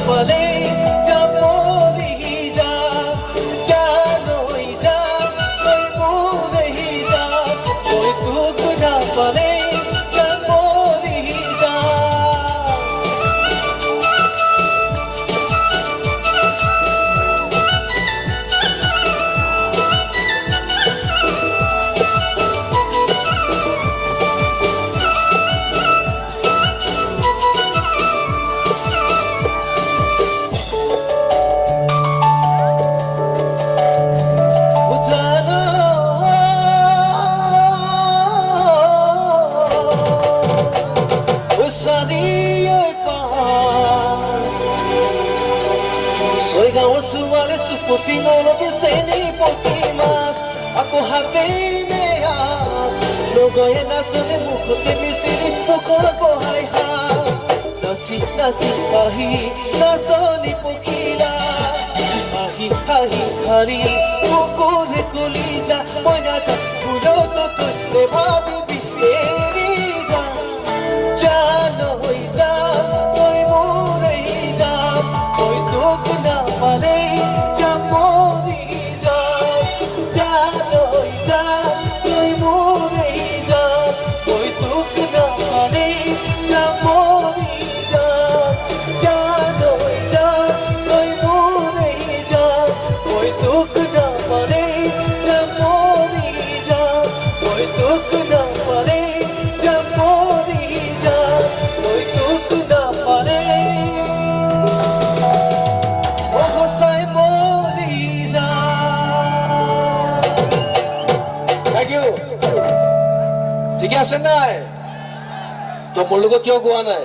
পালে মরি যা জানই যা তুই মরে যা তুই দুঃখ না পালে মরি যা Soy gaosu wale su potino lo que se ni potimas ako hatinea logo ena sone mukho te misiri mukho ko hai ha nasi nasi ahi na soni pokhila ahi ahi hari mukore kolida moya ja pulo to te bhabi biteri ja jano hoi ja toi more ja toi dukh na pale mori ja jano hoi ja toi more ja toi dukh na pale mori ja jano hoi ja toi more ja toi dukh na pale mori ja toi dukh na pale mori ja toi dukh na pale Thank you. ঠিকে আছে নাই? তো মোৰ লগত কিয় গোৱা নাই?